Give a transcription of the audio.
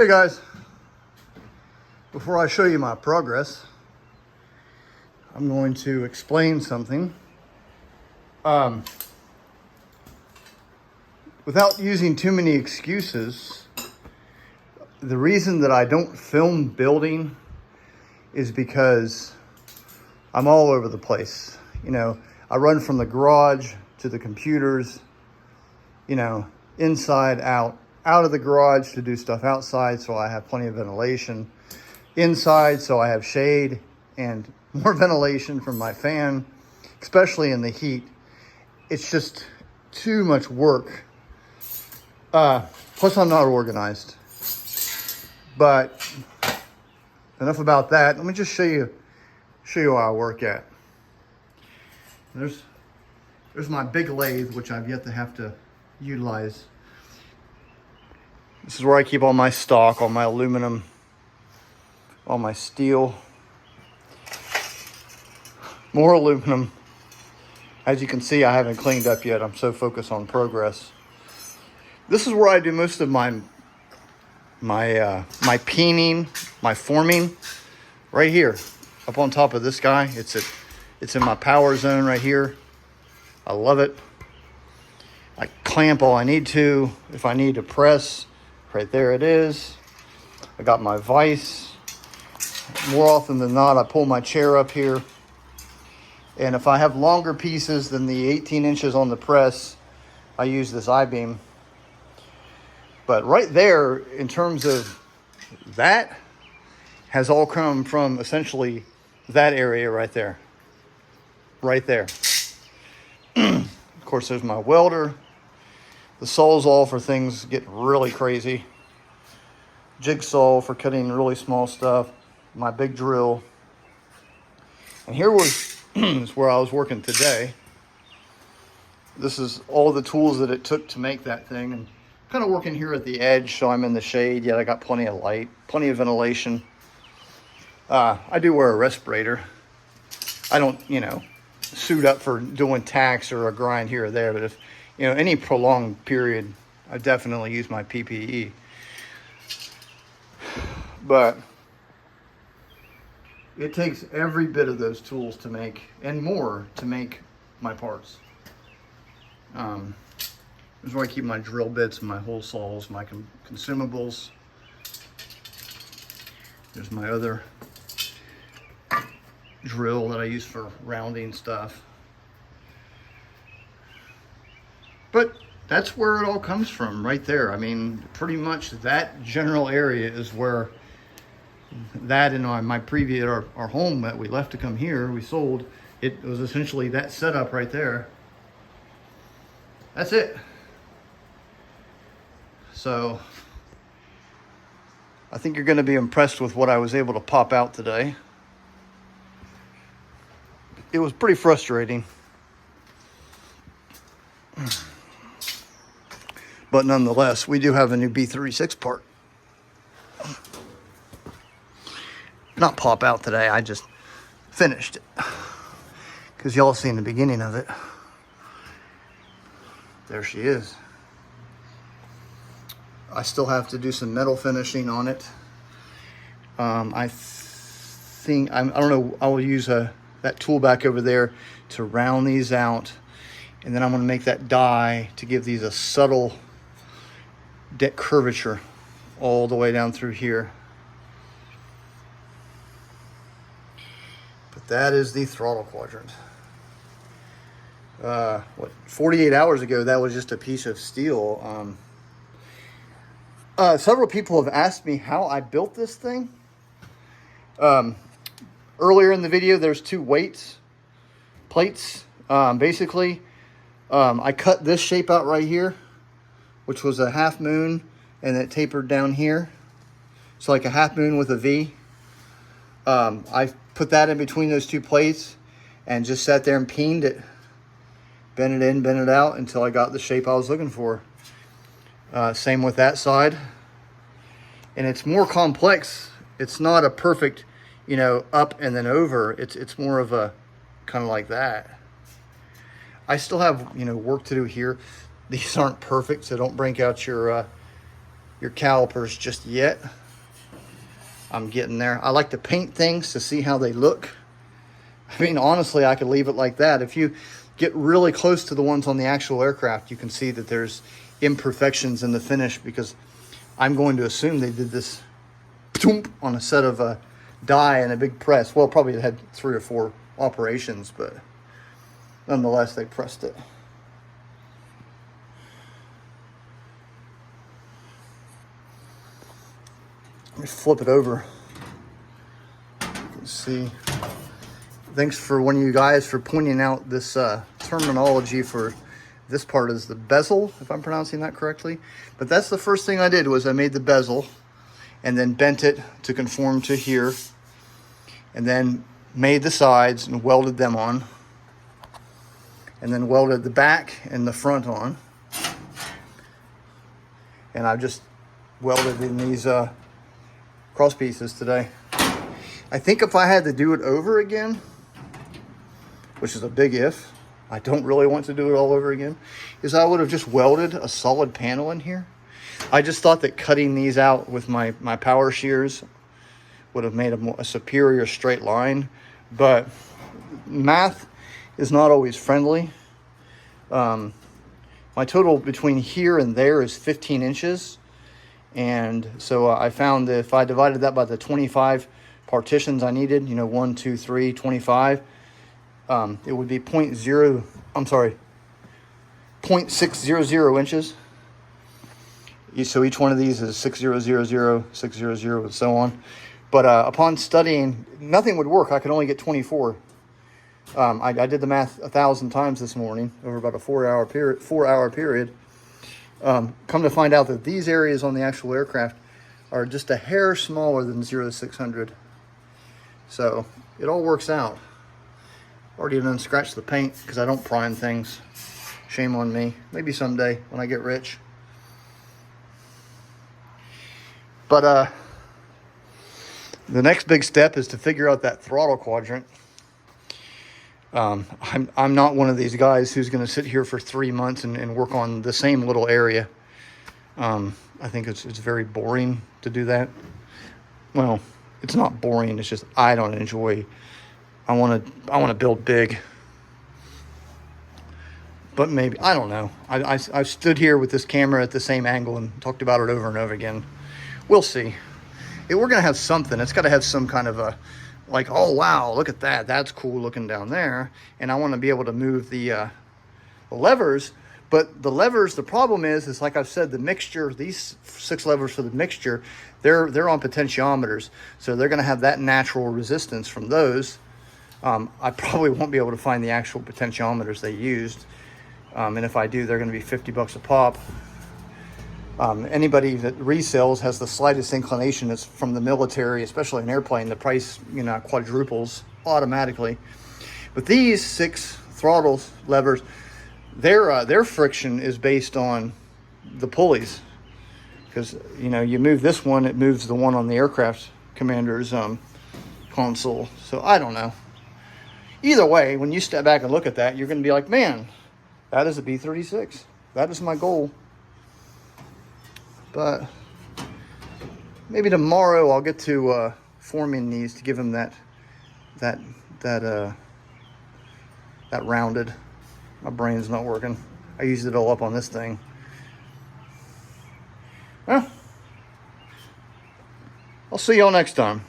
Hey guys, before I show you my progress, I'm going to explain something. Without using too many excuses, the reason that I don't film building is because I'm all over the place. You know, I run from the garage to the computers, you know, inside, out of the garage to do stuff outside so I have plenty of ventilation, inside so I have shade and more ventilation from my fan, especially in the heat. It's just too much work. Plus I'm not organized. But enough about that. Let me just show you how I work at. There's my big lathe, which I've yet to have to utilize. This is where I keep all my stock, all my aluminum, all my steel. More aluminum. As you can see, I haven't cleaned up yet. I'm so focused on progress. This is where I do most of my peening, my forming, right here, up on top of this guy. It's in my power zone right here. I love it. I clamp all I need to. If I need to press, right there it is. I got my vise. More often than not, I pull my chair up here. And if I have longer pieces than the 18 inches on the press, I use this I-beam. But right there, in terms of that, has all come from essentially that area right there. Right there. Of course, there's my welder. The Sawzall for things get really crazy. Jigsaw for cutting really small stuff. My big drill. And here is where I was working today. This is all the tools that it took to make that thing. And kind of working here at the edge, so I'm in the shade, yet I got plenty of light, plenty of ventilation. I do wear a respirator. I don't, suit up for doing tacks or a grind here or there, but if, any prolonged period, I definitely use my PPE. But it takes every bit of those tools to make, and more, to make my parts. This is where I keep my drill bits and my hole saws, my consumables. There's my other drill that I use for rounding stuff. But that's where it all comes from, right there. I mean, pretty much that general area is where that and my previous, our home that we left to come here, we sold, it was essentially that setup right there. That's it. So I think you're going to be impressed with what I was able to pop out today. It was pretty frustrating. But nonetheless, we do have a new B-36 part. Not pop out today, I just finished it. Because y'all seen the beginning of it. There she is. I still have to do some metal finishing on it. I don't know, I will use that tool back over there to round these out. And then I'm going to make that die to give these a subtle curvature all the way down through here. But that is the throttle quadrant. 48 hours ago, that was just a piece of steel. Several people have asked me how I built this thing. Earlier in the video, there's two plates. Basically, I cut this shape out right here, which was a half moon, and it tapered down here. So like a half moon with a V. I put that in between those two plates and just sat there and peened it. Bent it in, bent it out until I got the shape I was looking for. Same with that side. And it's more complex. It's not a perfect, up and then over. It's more of a kind of like that. I still have, work to do here. These aren't perfect, so don't break out your your calipers just yet. I'm getting there. I like to paint things to see how they look. I mean, honestly, I could leave it like that. If you get really close to the ones on the actual aircraft, you can see that there's imperfections in the finish, because I'm going to assume they did this on a set of die and a big press. Well, probably it had 3 or 4 operations, but nonetheless, they pressed it. Let me flip it over. You can see. Thanks for one of you guys for pointing out this terminology for this part is the bezel, if I'm pronouncing that correctly. But that's the first thing I did, was I made the bezel and then bent it to conform to here, and then made the sides and welded them on, and then welded the back and the front on. And I've just welded in these cross pieces today. I think if I had to do it over again, which is a big if, I don't really want to do it all over again, is I would have just welded a solid panel in here. I just thought that cutting these out with my power shears would have made a superior straight line, but math is not always friendly. My total between here and there is 15 inches. And so I found that if I divided that by the 25 partitions I needed, 1, 2, 3, 25, it would be 0.600 inches. So each one of these is 6000, 600, and so on. But upon studying, nothing would work. I could only get 24. I did the math 1,000 times this morning over about a 4-hour period. Come to find out that these areas on the actual aircraft are just a hair smaller than 0 to 600. So it all works out. Already done scratched the paint because I don't prime things. Shame on me. Maybe someday when I get rich. But the next big step is to figure out that throttle quadrant. I'm not one of these guys who's going to sit here for 3 months and work on the same little area. I think it's very boring to do that. Well, it's not boring. It's just I don't enjoy. I want to build big. But maybe, I don't know. I've stood here with this camera at the same angle and talked about it over and over again. We'll see. We're going to have something. It's got to have some kind of a, like, oh, wow, look at that. That's cool looking down there. And I want to be able to move the levers. But the levers, the problem is like I've said, the mixture, these 6 levers for the mixture, they're on potentiometers. So they're going to have that natural resistance from those. I probably won't be able to find the actual potentiometers they used. And if I do, they're going to be $50 a pop. Anybody that resells has the slightest inclination. It's from the military, especially an airplane, the price, quadruples automatically. But these 6 throttle levers, their friction is based on the pulleys, because you move this one, it moves the one on the aircraft commander's console. So I don't know. Either way, when you step back and look at that, you're going to be like, man, that is a B-36. That is my goal. But maybe tomorrow I'll get to forming these to give them that rounded. My brain's not working. I used it all up on this thing. Well, I'll see y'all next time.